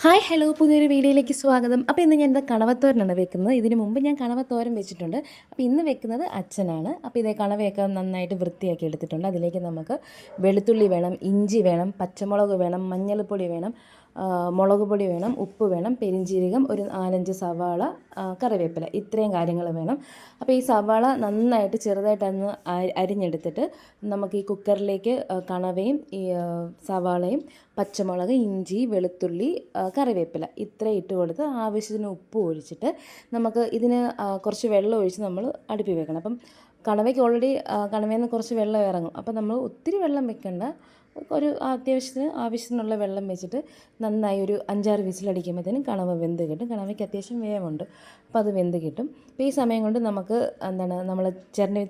Hi hello പുതിയൊരു വീഡിയോയിലേക്ക് സ്വാഗതം. അപ്പോൾ ഇന്ന് ഞാൻ കണവത്തോരനാണ് വെക്കുന്നത്. ഇതിന് മുമ്പ് ഞാൻ കണവത്തോരൻ വെച്ചിട്ടുണ്ട്. അപ്പോൾ ഇന്ന് വെക്കുന്നത് അച്ഛനാണ്. അപ്പോൾ ഇതേ കണവയൊക്കെ നന്നായിട്ട് വൃത്തിയാക്കി എടുത്തിട്ടുണ്ട്. അതിലേക്ക് നമുക്ക് വെളുത്തുള്ളി വേണം, ഇഞ്ചി വേണം, പച്ചമുളക് വേണം, മഞ്ഞൾപ്പൊടി വേണം, മുളക് പൊടി വേണം, ഉപ്പ് വേണം, പെരിഞ്ജീരകം, ഒരു 4-5 സവാള, കറിവേപ്പില, ഇത്രയും കാര്യങ്ങൾ വേണം. അപ്പോൾ ഈ സവാള നന്നായിട്ട് ചെറുതായിട്ടൊന്ന് അരിഞ്ഞെടുത്തിട്ട് നമുക്ക് ഈ കുക്കറിലേക്ക് കണവയും ഈ സവാളയും പച്ചമുളക്, ഇഞ്ചി, വെളുത്തുള്ളി, കറിവേപ്പില ഇത്രയും ഇട്ട് കൊടുത്ത് ആവശ്യത്തിന് ഉപ്പ് ഒഴിച്ചിട്ട് നമുക്ക് ഇതിന് കുറച്ച് വെള്ളം ഒഴിച്ച് നമ്മൾ അടുപ്പിൽ വെക്കണം. അപ്പം കണവയ്ക്ക് ഓൾറെഡി കണവയിൽ നിന്ന് കുറച്ച് വെള്ളം ഇറങ്ങും. അപ്പം നമ്മൾ ഒത്തിരി വെള്ളം വെക്കേണ്ട, ഒരു ആവശ്യത്തിനുള്ള വെള്ളം വെച്ചിട്ട് നന്നായി ഒരു 5-6 വിസിലടിക്കുമ്പോഴത്തേനും കണവ വെന്ത് കിട്ടും. കണവയ്ക്ക് അത്യാവശ്യം വേവുണ്ട്, അപ്പോൾ അത് വെന്ത് കിട്ടും. അപ്പോൾ ഈ സമയം കൊണ്ട് നമുക്ക് നമ്മൾ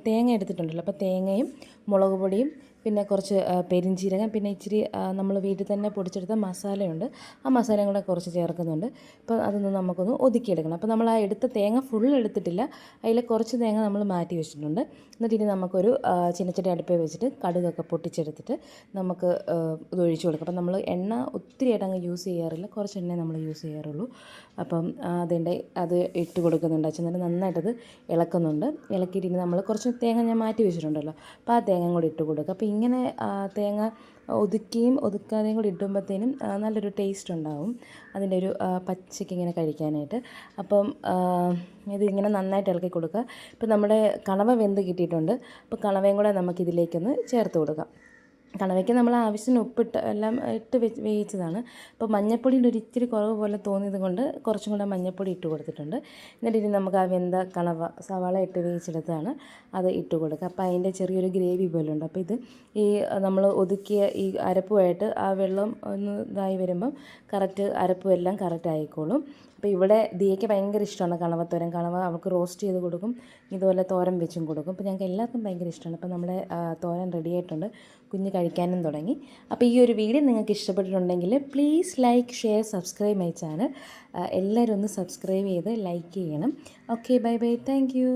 തേങ്ങ എടുത്തിട്ടുണ്ടല്ലോ, അപ്പോൾ തേങ്ങയും മുളക് പൊടിയും പിന്നെ കുറച്ച് പെരിഞ്ജീരകം, പിന്നെ ഇച്ചിരി നമ്മൾ വീട്ടിൽ തന്നെ പൊടിച്ചെടുത്ത മസാലയുണ്ട്, ആ മസാലയും കൂടെ കുറച്ച് ചേർക്കുന്നുണ്ട്. അപ്പോൾ അതൊന്ന് നമുക്കൊന്ന് ഒതുക്കിയെടുക്കണം. അപ്പോൾ നമ്മൾ ആ എടുത്ത തേങ്ങ ഫുൾ എടുത്തിട്ടില്ല, അതിൽ കുറച്ച് തേങ്ങ നമ്മൾ മാറ്റി വെച്ചിട്ടുണ്ട്. എന്നിട്ട് ഇനി നമുക്കൊരു ചീനച്ചട്ടി അടുപ്പിൽ വെച്ചിട്ട് കടുകൊക്കെ പൊട്ടിച്ചെടുത്തിട്ട് നമുക്ക് ഇത് ഒഴിച്ചു കൊടുക്കാം. അപ്പം നമ്മൾ എണ്ണ ഒത്തിരിയായിട്ട് അങ്ങ് യൂസ് ചെയ്യാറില്ല, കുറച്ച് എണ്ണ നമ്മൾ യൂസ് ചെയ്യാറുള്ളൂ. അപ്പം അത് ഇട്ട് കൊടുക്കുന്നുണ്ട്. അച്ഛൻ നന്നായിട്ടത് ഇളക്കുന്നുണ്ട്. ഇളക്കിയിട്ട് ഇനി നമ്മൾ കുറച്ച് തേങ്ങ ഞാൻ മാറ്റി വെച്ചിട്ടുണ്ടല്ലോ, അപ്പോൾ ആ തേങ്ങ കൂടി ഇട്ട് കൊടുക്കുക. അപ്പോൾ ഇങ്ങനെ തേങ്ങ ഒതുക്കിയും ഒതുക്കാതെയും കൂടി ഇടുമ്പോഴത്തേനും നല്ലൊരു ടേസ്റ്റ് ഉണ്ടാവും, അതിൻ്റെ ഒരു പച്ചയ്ക്ക് ഇങ്ങനെ കഴിക്കാനായിട്ട്. അപ്പം ഇതിങ്ങനെ നന്നായിട്ട് ഇളക്കി കൊടുക്കുക. ഇപ്പം നമ്മുടെ കണവ വെന്ത് കിട്ടിയിട്ടുണ്ട്. അപ്പോൾ കണവയും കൂടെ നമുക്കിതിലേക്കൊന്ന് ചേർത്ത് കൊടുക്കാം. കണവയ്ക്ക് നമ്മൾ ആവശ്യത്തിന് ഉപ്പിട്ട് എല്ലാം ഇട്ട് വേവിച്ചതാണ്. അപ്പോൾ മഞ്ഞൾപ്പൊടിയുടെ ഒരു ഇത്തിരി കുറവ് പോലെ തോന്നിയത് കൊണ്ട് കുറച്ചും കൂടെ മഞ്ഞൾപ്പൊടി ഇട്ട് കൊടുത്തിട്ടുണ്ട്. എന്നിട്ട് ഇനി നമുക്ക് ആ വെന്ത കണവ സവാള ഇട്ട് വേവിച്ചെടുത്താണ് അത് ഇട്ട് കൊടുക്കുക. അപ്പോൾ അതിൻ്റെ ചെറിയൊരു ഗ്രേവി പോലെ ഉണ്ട്. അപ്പോൾ ഇത് ഈ നമ്മൾ ഒതുക്കിയ ഈ അരപ്പുമായിട്ട് ആ വെള്ളം ഒന്ന് ഇതായി വരുമ്പം കറക്റ്റ് അരപ്പും എല്ലാം കറക്റ്റ് ആയിക്കോളും. അപ്പോൾ ഇവിടെ ദിയയ്ക്ക് ഭയങ്കര ഇഷ്ടമാണ് കണവത്തോരൻ. കണവ അവൾക്ക് റോസ്റ്റ് ചെയ്ത് കൊടുക്കും, ഇതുപോലെ തോരൻ വെച്ചും കൊടുക്കും. അപ്പോൾ ഞങ്ങൾക്ക് എല്ലാവർക്കും ഭയങ്കര ഇഷ്ടമാണ്. അപ്പോൾ നമ്മുടെ തോരൻ റെഡി ആയിട്ടുണ്ട്, കുഞ്ഞ് കഴിക്കാനും തുടങ്ങി. അപ്പോൾ ഈ ഒരു വീഡിയോ നിങ്ങൾക്ക് ഇഷ്ടപ്പെട്ടിട്ടുണ്ടെങ്കിൽ please like, share, subscribe my channel. എല്ലാവരും ഒന്ന് സബ്സ്ക്രൈബ് ചെയ്ത് ലൈക്ക് ചെയ്യണം. Okay, bye bye, thank you.